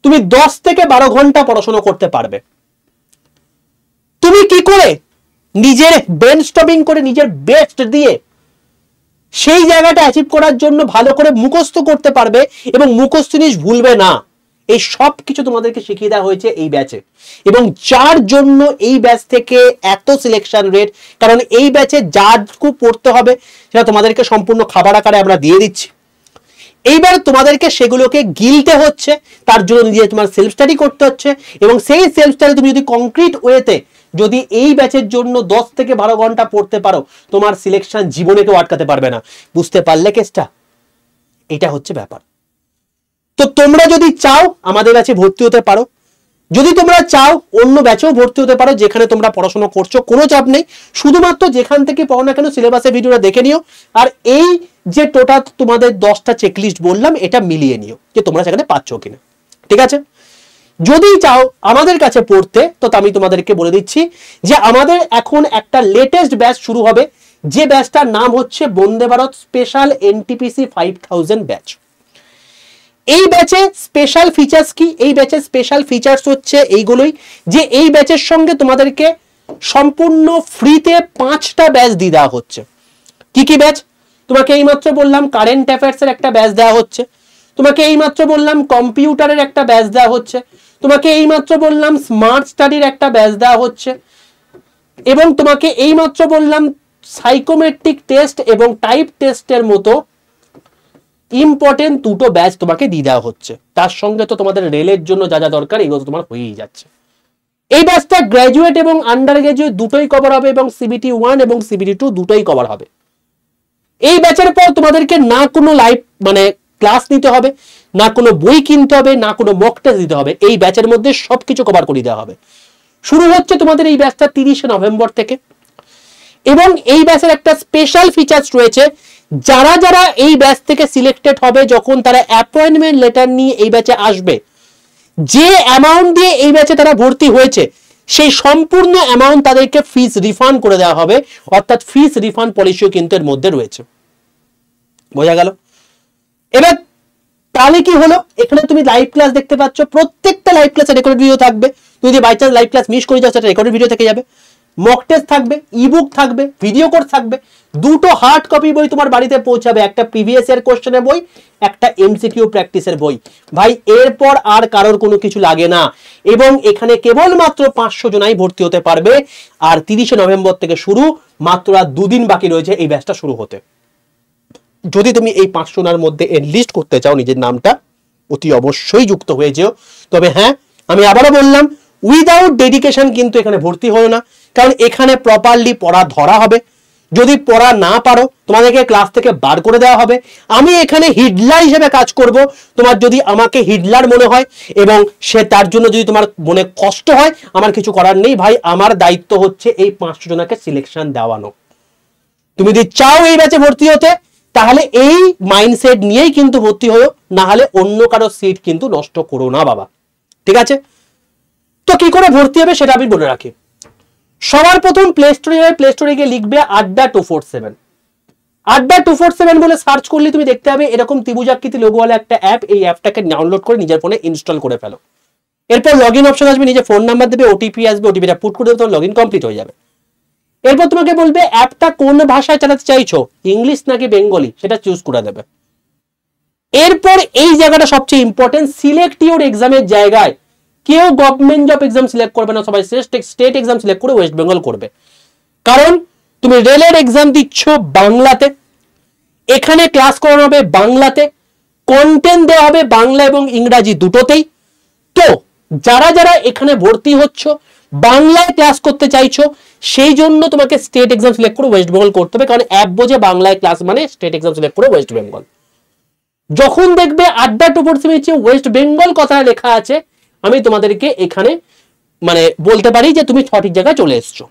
তুমি 10 থেকে 12 ঘন্টা পড়াশোনা করতে পারবে। তুমি কি করে নিজের ব্রেনস্টর্মিং করে নিজের বেস্ট দিয়ে সেই জায়গাটা অ্যাচিভ করার জন্য ভালো করে মুখস্থ করতে পারবে এবং মুখস্থ জিনিস ভুলবে না। এই সব কিছু তোমাদেরকে শিখিয়ে দেওয়া হয়েছে এই ব্যাচে, এবং যার জন্য এই ব্যাচ থেকে এত সিলেকশন রেট, কারণ এই ব্যাচে যাটুকু পড়তে হবে সেটা তোমাদেরকে সম্পূর্ণ খাবার আকারে আমরা দিয়ে দিচ্ছি। এইবার তোমাদেরকে সেগুলোকে গিলতে হচ্ছে, তার জন্য নিজে তোমার সেলফ স্টাডি করতে হচ্ছে, এবং সেই সেলফ স্টাডি তুমি যদি কংক্রিট ওয়েতে যদি এই ব্যাচের জন্য 10 থেকে 12 ঘন্টা পড়তে পারো, তোমার সিলেকশন জীবনে কেউ আটকাতে পারবে না। বুঝতে পারলে কেসটা? এটা হচ্ছে ব্যাপার। তো তোমরা যদি চাও আমাদের ব্যাচে ভর্তি হতে পারো, যদি তোমরা চাও অন্য ব্যাচেও ভর্তি হতে পারো, যেখানে তোমরা পড়াশোনা করছো, কোনো চাপ নেই। শুধুমাত্র যেখান থেকে পড়ো না কেন সিলেবাসের ভিডিওটা দেখে নিও, আর এই যে টোটাল তোমাদের 10টা চেকলিস্ট বললাম এটা মিলিয়ে নিও যে তোমরা সেখানে পাচ্ছ কিনা, ঠিক আছে? যদি চাও আমাদের কাছে পড়তে, তো আমি তোমাদেরকে বলে দিচ্ছি যে আমাদের এখন একটা লেটেস্ট ব্যাচ শুরু হবে, যে ব্যাচটার নাম হচ্ছে Vande Bharat special NTPC 5000 batch. এই ব্যাচে স্পেশাল ফিচার্স কি? এই ব্যাচের স্পেশাল ফিচার্স হচ্ছে এইগুলোই, যে এই ব্যাচের সঙ্গে তোমাদেরকে সম্পূর্ণ ফ্রিতে 5টা ব্যাচ দিয়ে দেওয়া হচ্ছে। কি কি ব্যাচ? তোমাকে এইমাত্র বললাম কারেন্ট অ্যাফেয়ার্সের একটা ব্যাচ দেওয়া হচ্ছে, তোমাকে এইমাত্র বললাম কম্পিউটারের একটা ব্যাচ দেওয়া হচ্ছে, তোমাকে এইমাত্র বললাম স্মার্ট স্টাডির একটা ব্যাচ দেওয়া হচ্ছে, এবং তোমাকে এইমাত্র বললাম সাইকোমেট্রিক টেস্ট এবং টাইপ টেস্টের মতো ইম্পর্টেন্ট 2টো ব্যাচ তোমাকে দিয়ে দেওয়া হচ্ছে। তার সঙ্গে তো তোমাদের রেলের জন্য যা যা দরকার এগুলো তোমার হয়েই যাচ্ছে। এই ব্যাচটা গ্র্যাজুয়েট এবং আন্ডার গ্র্যাজুয়েট দুটোই কভার হবে, এবং CBT 1 এবং CBT 2 দুটোই কভার হবে। এই ব্যাচের পর তোমাদেরকে না কোনো লাইভ মানে ক্লাস নিতে হবে, না কোনো বই কিনতে হবে, না কোনো মক টেস্ট দিতে হবে। এই ব্যাচের মধ্যে সবকিছু কভার করে দেওয়া হবে। শুরু হচ্ছে তোমাদের এই ব্যাচটা 30শে নভেম্বর থেকে, এবং এই ব্যাচের একটা স্পেশাল ফিচার্স রয়েছে। যারা যারা এই ব্যাচ থেকে সিলেক্টেড হবে, যখন তারা অ্যাপয়েন্টমেন্ট লেটার নিয়ে এই ব্যাচে আসবে, যে অ্যামাউন্ট দিয়ে এই ব্যাচে তারা ভর্তি হয়েছে সেই সম্পূর্ণ অ্যামাউন্ট তাদেরকে ফিস রিফান্ড করে দেওয়া হবে, অর্থাৎ ফিস রিফান্ড পলিসিও কিন্তু এর মধ্যে রয়েছে। বোঝা গেল? এবার তাহলে কি হলো, এখানে তুমি লাইভ ক্লাস দেখতে পাচ্ছ, প্রত্যেকটা লাইভ ক্লাসে রেকর্ডেড ভিডিও থাকবে। তুমি যদি by chance live class miss করে যাও সেটা রেকর্ডেড ভিডিও থেকে যাবে, মক টেস্ট থাকবে, ইবুক থাকবে, ভিডিও কোর্স থাকবে, 2টো হার্ড কপি বই তোমার বাড়িতে পৌঁছাবে, একটা প্রিভিয়াস ইয়ার কোশ্চেনের বই, একটা MCQ প্র্যাকটিসের বই। ভাই এরপর আর কারোর কোনো কিছু লাগে না, এবং এখানে কেবলমাত্র 500 জনাই ভর্তি হতে পারবে। আর 30শে নভেম্বর থেকে শুরু, মাত্র আর 2 দিন বাকি রয়েছে এই ব্যাচটা শুরু হতে। যদি তুমি এই 500 জনের মধ্যে এনলিস্ট করতে চাও, নিজের নামটা অতি অবশ্যই যুক্ত হয়ে যেও। তবে হ্যাঁ, আমি আবারও বললাম, উইদাউট ডেডিকেশন কিন্তু এখানে ভর্তি হও না, কারণ এখানে প্রপারলি পড়া ধরা হবে। যদি পড়া না পারো তোমাদেরকে ক্লাস থেকে বার করে দেওয়া হবে। আমি এখানে হিডলার হিসেবে কাজ করব। তোমার যদি আমাকে হিডলার মনে হয় এবং সে তার জন্য যদি তোমার মনে কষ্ট হয়, আমার কিছু করার নেই ভাই। আমার দায়িত্ব হচ্ছে এই 500 জনকে সিলেকশন দেওয়ানো। তুমি যদি চাও এই ব্যাচে ভর্তি হতে, তাহলে এই মাইন্ডসেট নিয়েই কিন্তু ভর্তি হও, না হলে অন্য কারো সিট কিন্তু নষ্ট করো না বাবা। ঠিক আছে? তো কি করে ভর্তি হবে সেটা আমি বলে রাখি। সবার প্রথম প্লে স্টোরে গিয়ে লিখবে আড্ডা 247। আড্ডা 247 বলে সার্চ করলে তুমি দেখতে পাবে এরকম ত্রিভুজাকৃতি লোগোওয়ালা একটা অ্যাপ। এই অ্যাপটাকে ডাউনলোড করে নিজের ফোনে ইনস্টল করে ফেলো। এরপর লগইন অপশন আসবে, নিজের ফোন নাম্বার দেবে, ওটিপি আসবে, ওটিপিটা পুট করে দেবে, তোমার লগইন কমপ্লিট হয়ে যাবে। এরপর তোমাকে বলবে অ্যাপটা কোন ভাষায় চালাতে চাইছো, ইংলিশ নাকি বেঙ্গলি, সেটা চুজ করে দেবে। এরপর এই জায়গাটা সবচেয়ে ইম্পর্টেন্ট, সিলেক্ট ইউর এক্সামের জায়গায় কেউ গভর্নমেন্ট জব এক্সাম সিলেক্ট করবে না, সবাই স্টেট এক্সাম সিলেক্ট করে ওয়েস্ট বেঙ্গল করবে। কারণ তুমি রেলের এক্সাম দিচ্ছ বাংলাতে, এখানে ক্লাস করানো হবে বাংলাতে, কন্টেন্ট দেওয়া হবে বাংলা এবং ইংরাজি দুটোতেই। তো যারা যারা এখানে ভর্তি হচ্ছ, বাংলায় ক্লাস করতে চাইছো, সেই জন্য তোমাকে স্টেট এক্সাম সিলেক্ট করে ওয়েস্ট বেঙ্গল করতে হবে। কারণ অ্যাপ বোঝে বাংলায় ক্লাস মানে স্টেট এক্সাম সিলেক্ট করে ওয়েস্ট বেঙ্গল। যখন দেখবে আড্ডা 247 ওয়েস্ট বেঙ্গল কথা লেখা আছে, আমি তোমাদেরকে এখানে মানে বলতে পারি যে তুমি সঠিক জায়গায় চলে এসছো।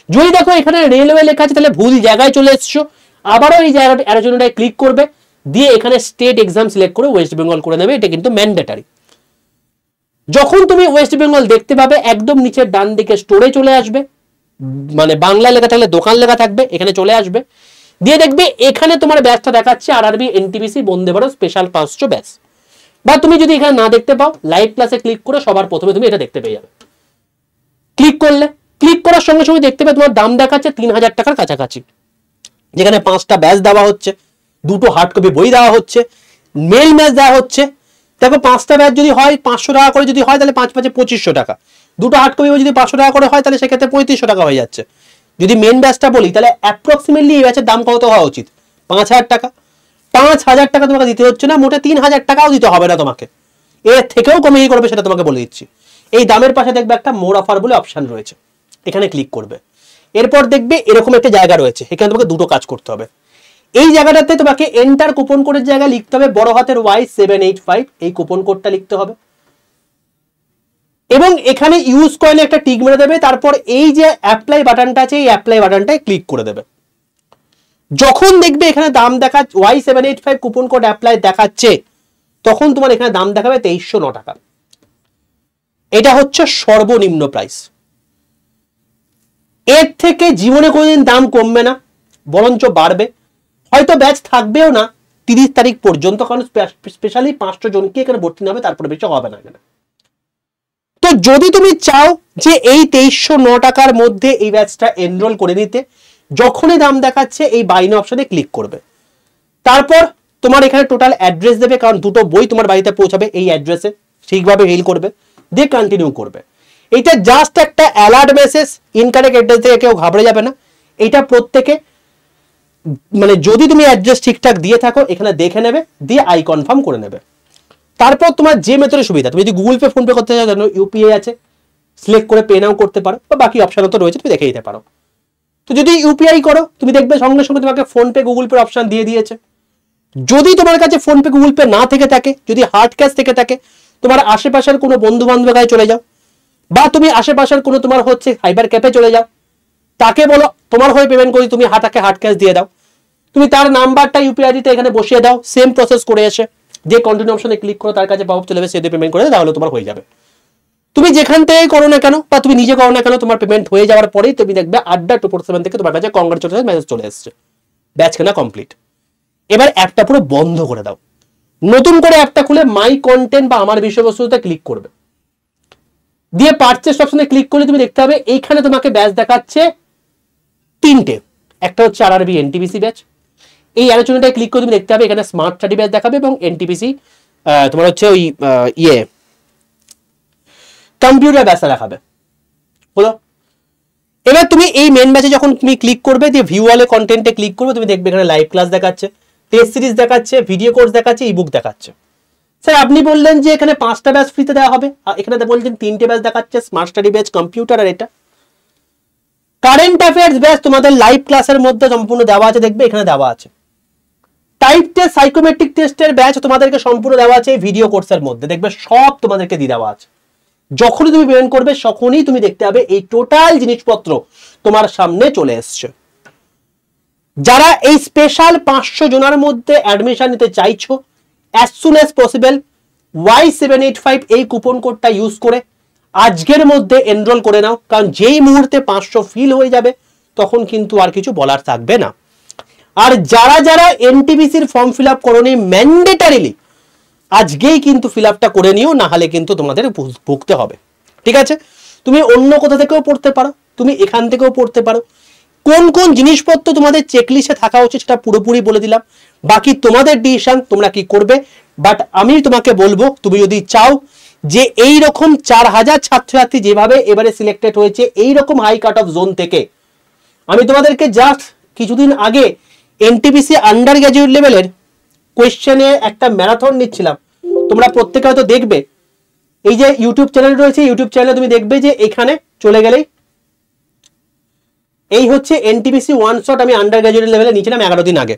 যদি দেখো এখানে রেলওয়ে লেখা আছে, তাহলে ভুল জায়গায় চলে এসছো। আবারও এই জায়গাটা অ্যারোজনটায় ক্লিক করবে, দিয়ে এখানে স্টেট এক্সাম সিলেক্ট করে ওয়েস্ট বেঙ্গল করে নেবে। এটা কিন্তু ম্যান্ডেটারি। যখন তুমি ওয়েস্ট বেঙ্গল দেখতে পাবে, একদম নিচের ডান দিকে স্টোরে চলে আসবে, মানে বাংলা লেখা থাকলে দোকান লেখা থাকবে, এখানে চলে আসবে, দিয়ে দেখবে এখানে তোমার ব্যাচটা দেখাচ্ছে RRB NTPC Vande Bharat special 500 batch. বা তুমি যদি এখানে না দেখতে পাও, লাইভ ক্লাসে ক্লিক করে সবার প্রথমে তুমি এটা দেখতে পেয়ে যাবে। ক্লিক করার সঙ্গে সঙ্গে দেখতে পাবে তোমার দাম দেখাচ্ছে 3000 টাকার কাছাকাছি, যেখানে 5টা ব্যাচ দেওয়া হচ্ছে, 2টো হার্ড কপি বই দেওয়া হচ্ছে, মেল ম্যাচ দেওয়া হচ্ছে। দেখো 5টা ব্যাচ যদি হয় 500 টাকা করে, যদি হয় তাহলে 5 5 2500 টাকা। 2টো হার্ড কপি বই যদি 500 টাকা করে হয়, তাহলে সেক্ষেত্রে 3500 টাকা হয়ে যাচ্ছে। যদি মেন ব্যাচটা বলি, তাহলে অ্যাপ্রক্সিমেটলি এই ব্যাচের দাম কত হওয়া উচিত? 5000 টাকা। 5000 টাকা তোমাকে দিতে হচ্ছে না, মোটে 3000 টাকাও দিতে হবে না তোমাকে। এর থেকেও কমে কি করবে সেটা তোমাকে বলে দিচ্ছি। এই দামের পাশে দেখবে একটা মোর অফার বলে অপশন রয়েছে, এখানে ক্লিক করবে। এরপর দেখবে এরকম একটা জায়গা রয়েছে, এখানে তোমাকে 2টো কাজ করতে হবে। এই জায়গাটাতে তোমাকে এন্টার কুপন কোডের জায়গায় লিখতে হবে বড় হাতের Y785, এই কুপন কোডটা লিখতে হবে, এবং এখানে ইউজ কয়েনে একটা টিক মেরে দেবে। তারপর এই যে অ্যাপ্লাই বাটনটা আছে, এই অ্যাপ্লাই বাটনটায় ক্লিক করে দেবে। যখন দেখবে এখানে দাম দেখা Y785 কুপন কোড অ্যাপ্লাই দেখাচ্ছে, তখন তোমার এখানে দাম দেখাবে 2309 টাকা। এটা হচ্ছে সর্বনিম্ন প্রাইস, এর থেকে জীবনে কোনোদিন দাম কমবে না। বরঞ্চ বাড়বে, হয়তো ব্যাচ থাকবেও না 30 তারিখ পর্যন্ত, কারণ স্পেশালি 500 জনকে এখানে ভর্তি নেবে, তারপরে বেশি হবে না এখানে। তো যদি তুমি চাও যে এই 2309 টাকার মধ্যে এই ব্যাচটা এনরোল করে নিতে, যখনই দাম দেখাচ্ছে এই বাই নাও অপশনে ক্লিক করবে, তারপর তোমার এখানে টোটাল অ্যাড্রেস দেবে, কারণ দুটো বই তোমার বাড়িতে পৌঁছাবে এই অ্যাড্রেসে, ঠিকভাবে মেইল করবে, দিয়ে কন্টিনিউ করবে। এটা জাস্ট একটা অ্যালার্ট মেসেজ, ইনকারেক্ট অ্যাড্রেস থেকে কেউ ঘাবড়ে যাবে না। এটা প্রত্যেকে মানে যদি তুমি অ্যাড্রেস ঠিকঠাক দিয়ে থাকো এখানে দেখে নেবে, দিয়ে আই কনফার্ম করে নেবে। তারপর তোমার যে মেথডের সুবিধা, তুমি যদি গুগল পে ফোন পে করতে চাও, জানো ইউপিআই আছে, সিলেক্ট করে পে নাও করতে পারো, বা বাকি অপশনও তো রয়েছে, তুমি দেখে নিতে পারো। তো যদি ইউপিআই করো, তুমি দেখবে সঙ্গে সঙ্গে তোমাকে phone pay Google pay option দিয়ে দিয়েছে। যদি তোমার কাছে ফোন পে গুগল পে না থেকে থাকে, যদি হার্ড ক্যাশ থেকে থাকে, তোমার আশেপাশের কোনো বন্ধু বান্ধবের কাছে চলে যাও, বা তুমি আশেপাশের কোনো তোমার হচ্ছে সাইবার ক্যাফে চলে যাও, তাকে বলো তোমার হয়ে পেমেন্ট করি, তুমি হাতাকে হার্ড ক্যাশ দিয়ে দাও, তুমি তার নাম্বারটা ইউপিআই দিতে এখানে বসিয়ে দাও, সেম প্রসেস করে এসে যে কন্টিনিউ অপশনে ক্লিক করো, তার কাছে পাওয়া চলে যাবে, সে দিয়ে পেমেন্ট করে দেয়, তাহলে তোমার হয়ে যাবে। তুমি যেখান থেকে করো না কেন, বা তুমি নিজে করো না কেন, তোমার পেমেন্ট হয়ে যাওয়ার পরেই তুমি দেখবে Adda247 থেকে তোমার কাছে কংগ্রাচুলেশন মেসেজ চলে এসেছে, ব্যাচ কেনা কমপ্লিট। এবার অ্যাপটা পুরো বন্ধ করে দাও, নতুন করে অ্যাপটা খুলে মাই কন্টেন্ট বা আমার বিষয়বস্তুতে ক্লিক করবে, দিয়ে পারচেস অপশনে ক্লিক করলে তুমি দেখতে হবে এইখানে তোমাকে ব্যাচ দেখাচ্ছে 3টে, একটা হচ্ছে আরআরবি এনটিপিসি ব্যাচ, এই আলোচনাটায় ক্লিক করে তুমি দেখতে হবে এখানে স্মার্ট স্টাডি ব্যাচ দেখাবে, এবং এনটিপিসি তোমার হচ্ছে ওই কম্পিউটার ব্যাচটা দেখাবে, হলো। এবার তুমি এই মেন ব্যাচে যখন তুমি ক্লিক করবে, দিয়ে ভিউ অল কন্টেন্টে ক্লিক করবে, তুমি দেখবে এখানে লাইভ ক্লাস দেখাচ্ছে, টেস্ট সিরিজ দেখাচ্ছে, ভিডিও কোর্স দেখাচ্ছে, ইবুক দেখাচ্ছে। স্যার আপনি বললেন যে এখানে 5টা ব্যাচ ফ্রিতে দেওয়া হবে, আর এখানে বলছেন 3টে ব্যাচ দেখাচ্ছে, স্মার্ট স্টাডি ব্যাচ, কম্পিউটার, আর এটা কারেন্ট অ্যাফেয়ার্স ব্যাচ তোমাদের লাইভ ক্লাসের মধ্যে সম্পূর্ণ দেওয়া আছে, দেখবে এখানে দেওয়া আছে। টাইপ টেস্ট, সাইকোমেট্রিক টেস্টের ব্যাচ তোমাদেরকে সম্পূর্ণ দেওয়া আছে ভিডিও কোর্সের মধ্যে, দেখবে সব তোমাদেরকে দিয়ে দেওয়া আছে। যখনই তুমি পেমেন্ট করবে তখনই তুমি দেখতে পাবে এই টোটাল জিনিসপত্র তোমার সামনে চলে এসছে। যারা এই স্পেশাল 500 জনের মধ্যে অ্যাডমিশন নিতে চাইছো, as soon as possible Y785 এই কুপন কোডটা ইউজ করে আজকের মধ্যে এনরোল করে নাও, কারণ যেই মুহূর্তে 500 ফিল হয়ে যাবে তখন কিন্তু আর কিছু বলার থাকবে না। আর যারা যারা এনটিপিসির ফর্ম ফিল আপ করোনি, ম্যান্ডেটারিলি আজকেই কিন্তু ফিল আপটা করে নিও, না হলে কিন্তু তোমাদের ভুগতে হবে, ঠিক আছে? তুমি অন্য কোথা থেকেও পড়তে পারো, তুমি এখান থেকেও পড়তে পারো। কোন কোন জিনিসপত্র তোমাদের চেকলিস্টে থাকা উচিত সেটা পুরোপুরি বলে দিলাম, বাকি তোমাদের ডিসিশন তোমরা কি করবে। বাট আমি তোমাকে বলবো, তুমি যদি চাও যে এই রকম 4000 ছাত্রছাত্রী যেভাবে এবারে সিলেক্টেড হয়েছে এই রকম হাই কাট অফ জোন থেকে, আমি তোমাদেরকে জাস্ট কিছুদিন আগে এনটিপিসি আন্ডার গ্র্যাজুয়েট লেভেলের কোয়েশ্চেনে একটা ম্যারাথন নিচ্ছিলাম, তোমরা প্রত্যেকে হয়তো দেখবে, এই যে ইউটিউব চ্যানেল রয়েছে, ইউটিউব চ্যানেলে তুমি দেখবে যে এখানে চলে গেলেই এই হচ্ছে এনটিপিসি ওয়ান শট, আমি আন্ডার গ্র্যাজুয়েট লেভেলে নিয়েছিলাম 11 দিন আগে,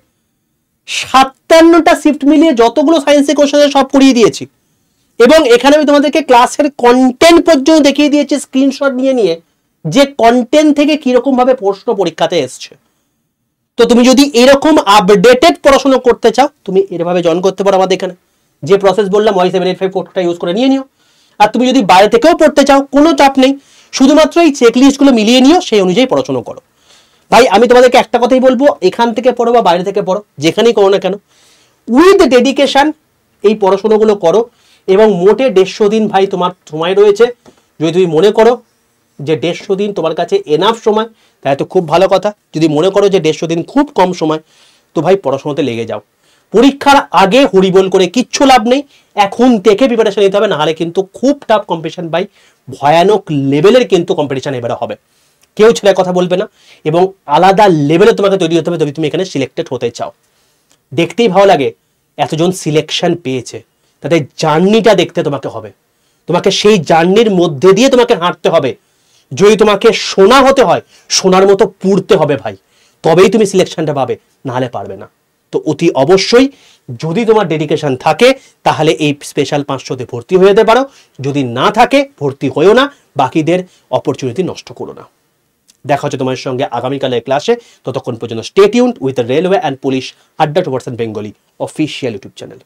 57টা শিফট মিলিয়ে যতগুলো সায়েন্সের কোশ্চেন সব করিয়ে দিয়েছি, এবং এখানে আমি তোমাদেরকে ক্লাসের কন্টেন্ট পর্যন্ত দেখিয়ে দিয়েছি স্ক্রিনশট নিয়ে নিয়ে, যে কন্টেন্ট থেকে কিরকম ভাবে প্রশ্ন পরীক্ষাতে এসছে। তো তুমি যদি এরকম আপডেটেড পড়াশোনা করতে চাও, তুমি এভাবে জয়েন করতে পারো আমাদের এখানে, যে প্রসেস বললাম Y785 কোডটা ইউজ করে নিয়ে নিও। আর তুমি যদি বাইরে থেকেও পড়তে চাও, কোনো চাপ নেই, শুধুমাত্র এই চেকলিস্টগুলো মিলিয়ে নিও, সেই অনুযায়ী পড়াশোনা করো। ভাই আমি তোমাদেরকে একটা কথাই বলবো, এখান থেকে পড়ো বা বাইরে থেকে পড়ো, যেখানেই করো না কেন, উইথ ডেডিকেশন এই পড়াশোনাগুলো করো। এবং মোটে 150 দিন ভাই তোমার সময় রয়েছে, যদি তুমি মনে করো যে 150 দিন তোমার কাছে এনাফ সময়, তাই তো খুব ভালো কথা। যদি মনে করো যে 150 দিন খুব কম সময়, তো ভাই পড়াশোনাতে লেগে যাও। পরীক্ষার আগে হরিবোল করে কিচ্ছু লাভ নেই, এখন থেকে প্রিপারেশন নিতে হবে, নাহলে কিন্তু খুব টাফ কম্পিটিশন ভাই, ভয়ানক লেভেলের কিন্তু কম্পিটিশন এবারে হবে, কেউ ছেলে কথা বলবে না, এবং আলাদা লেভেলে তোমাকে তৈরি হতে হবে যদি তুমি এখানে সিলেক্টেড হতে চাও। দেখতেই ভালো লাগে এতজন সিলেকশন পেয়েছে, তাদের জার্নিটা দেখতে তোমাকে হবে, তোমাকে সেই জার্নির মধ্যে দিয়ে তোমাকে হাঁটতে হবে। যদি তোমাকে সোনা হতে হয়, সোনার মতো পুড়তে হবে ভাই, তবেই তুমি সিলেকশনটা পাবে, নাহলে পারবে না। তো অতি অবশ্যই যদি তোমার ডেডিকেশন থাকে তাহলে এই স্পেশাল 500তে ভর্তি হয়ে যেতে পারো, যদি না থাকে ভর্তি হয়েও না, বাকিদের অপরচুনিটি নষ্ট করো না। দেখা হচ্ছে তোমার সঙ্গে আগামীকালের ক্লাসে, ততক্ষণ পর্যন্ত stay tuned with railway and police Adda2% Bengali official YouTube channel.